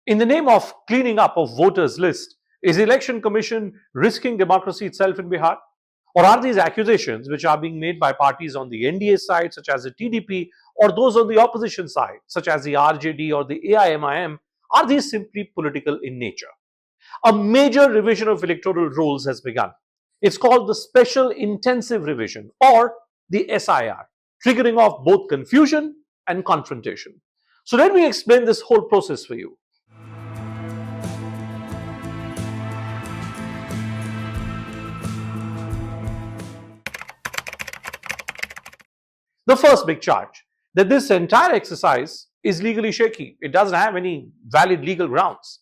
In the name of cleaning up of voters list, is the election commission risking democracy itself in Bihar? Or are these accusations which are being made by parties on the NDA side such as the TDP or those on the opposition side such as the RJD or the AIMIM, are these simply political in nature? A major revision of electoral rolls has begun. It's called the Special Intensive Revision or the SIR, triggering off both confusion and confrontation. So let me explain this whole process for you. The first big charge, that this entire exercise is legally shaky. It doesn't have any valid legal grounds.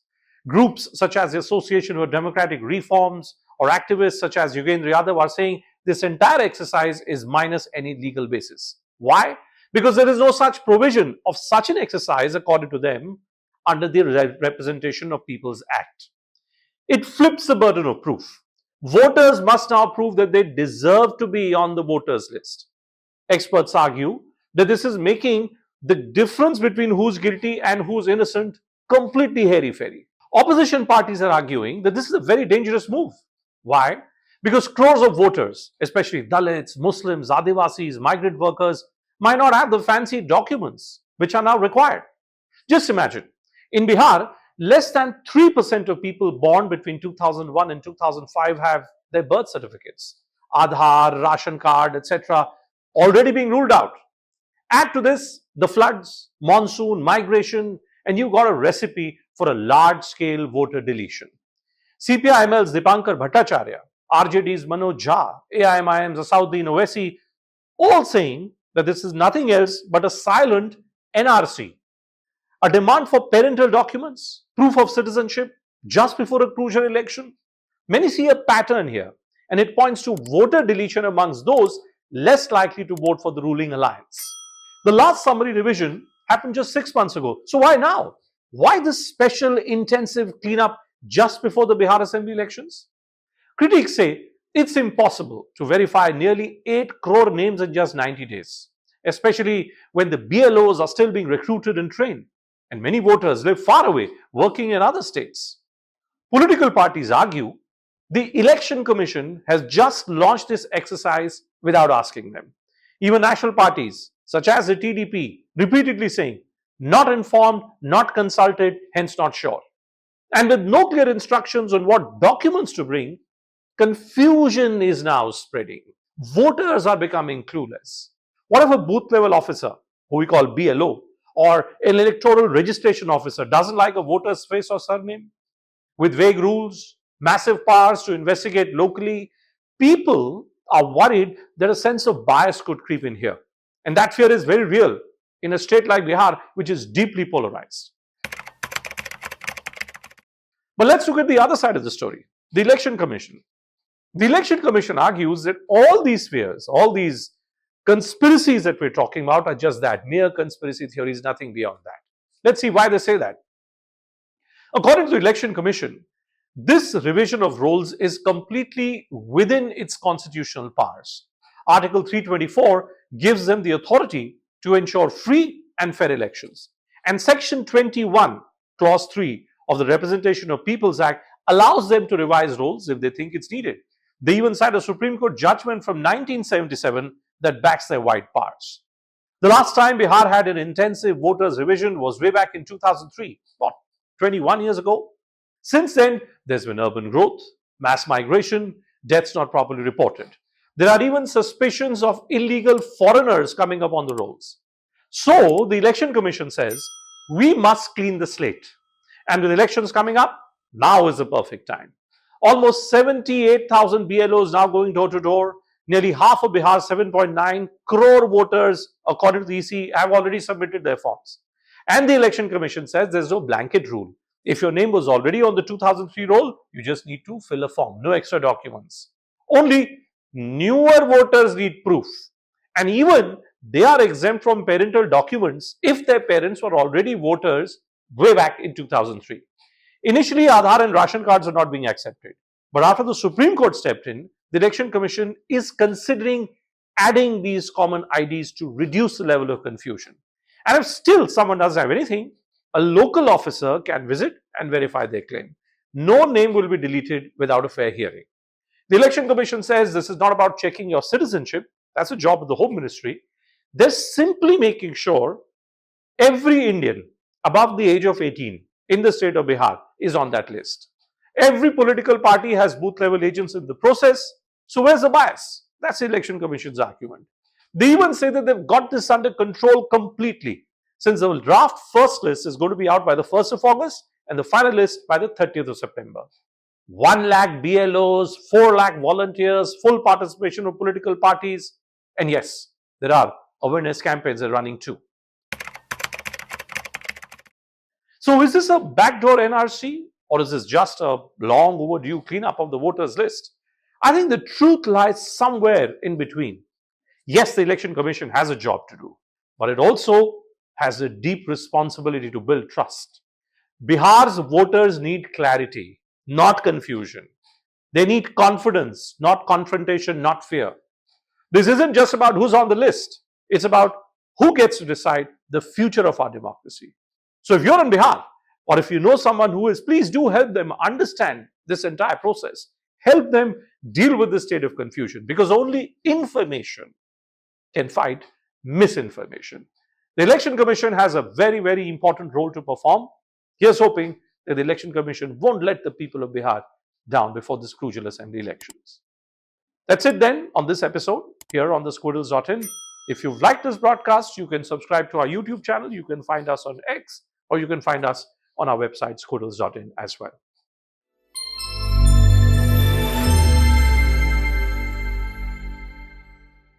Groups such as the Association for Democratic Reforms or activists such as Yogendra Yadav are saying this entire exercise is minus any legal basis. Why? Because there is no such provision of such an exercise according to them under the Representation of People's Act. It flips the burden of proof. Voters must now prove that they deserve to be on the voters list. Experts argue that this is making the difference between who's guilty and who's innocent completely hairy-fairy. Opposition parties are arguing that this is a very dangerous move. Why? Because crores of voters, especially Dalits, Muslims, Adivasis, migrant workers, might not have the fancy documents which are now required. Just imagine, in Bihar, less than 3% of people born between 2001 and 2005 have their birth certificates. Aadhaar, ration card, etc. already being ruled out. Add to this the floods, monsoon, migration, and you've got a recipe for a large-scale voter deletion. CPI-ML's Dipankar Bhattacharya, RJD's Manoj Jha, AIMIM's Asauddin Owaisi, all saying that this is nothing else but a silent NRC. A demand for parental documents, proof of citizenship, just before a crucial election. Many see a pattern here, and it points to voter deletion amongst those less likely to vote for the ruling alliance. The last summary revision happened just 6 months ago. So why now? Why this special intensive cleanup just before the Bihar Assembly elections? Critics say it's impossible to verify nearly 8 crore names in just 90 days, especially when the BLOs are still being recruited and trained, and many voters live far away, working in other states. Political parties argue the Election Commission has just launched this exercise without asking them. Even national parties, such as the TDP, repeatedly saying, not informed, not consulted, hence not sure. And with no clear instructions on what documents to bring, confusion is now spreading. Voters are becoming clueless. What if a booth level officer, who we call BLO, or an electoral registration officer doesn't like a voter's face or surname? With vague rules, massive powers to investigate locally, people are worried that a sense of bias could creep in here. And that fear is very real in a state like Bihar, which is deeply polarized. But let's look at the other side of the story, the Election Commission. The Election Commission argues that all these fears, all these conspiracies that we're talking about are just that, mere conspiracy theories, nothing beyond that. Let's see why they say that. According to the Election Commission, this revision of rolls is completely within its constitutional powers. Article 324 gives them the authority to ensure free and fair elections. And Section 21, Clause 3 of the Representation of People's Act allows them to revise rolls if they think it's needed. They even cite a Supreme Court judgment from 1977 that backs their wide powers. The last time Bihar had an intensive voters revision was way back in 2003, what, 21 years ago? Since then, there's been urban growth, mass migration, deaths not properly reported. There are even suspicions of illegal foreigners coming up on the rolls. So, the Election Commission says, we must clean the slate. And with elections coming up, now is the perfect time. Almost 78,000 BLOs now going door to door. Nearly half of Bihar's 7.9 crore voters, according to the ECI, have already submitted their forms. And the Election Commission says there's no blanket rule. If your name was already on the 2003 roll, you just need to fill a form, no extra documents. Only newer voters need proof. And even they are exempt from parental documents if their parents were already voters way back in 2003. Initially, Aadhaar and ration cards are not being accepted. But after the Supreme Court stepped in, the Election Commission is considering adding these common IDs to reduce the level of confusion. And if still someone doesn't have anything, a local officer can visit and verify their claim. No name will be deleted without a fair hearing. The Election Commission says this is not about checking your citizenship. That's a job of the Home Ministry. They're simply making sure every Indian above the age of 18 in the state of Bihar is on that list. Every political party has booth level agents in the process. So where's the bias? That's the Election Commission's argument. They even say that they've got this under control completely, since the draft first list is going to be out by the 1st of August and the final list by the 30th of September. 1 lakh BLOs, 4 lakh volunteers, full participation of political parties, and yes, there are awareness campaigns that are running too. So is this a backdoor NRC, or is this just a long overdue cleanup of the voters list? I think the truth lies somewhere in between. Yes, the Election Commission has a job to do, but it also has a deep responsibility to build trust. Bihar's voters need clarity, not confusion. They need confidence, not confrontation, not fear. This isn't just about who's on the list. It's about who gets to decide the future of our democracy. So if you're in Bihar, or if you know someone who is, please do help them understand this entire process. Help them deal with this state of confusion, because only information can fight misinformation. The Election Commission has a very, very important role to perform. Here's hoping that the Election Commission won't let the people of Bihar down before this crucial assembly elections. That's it then on this episode here on the Squirrels.in. If you've liked this broadcast, you can subscribe to our YouTube channel. You can find us on X, or you can find us on our website, Squirrels.in as well.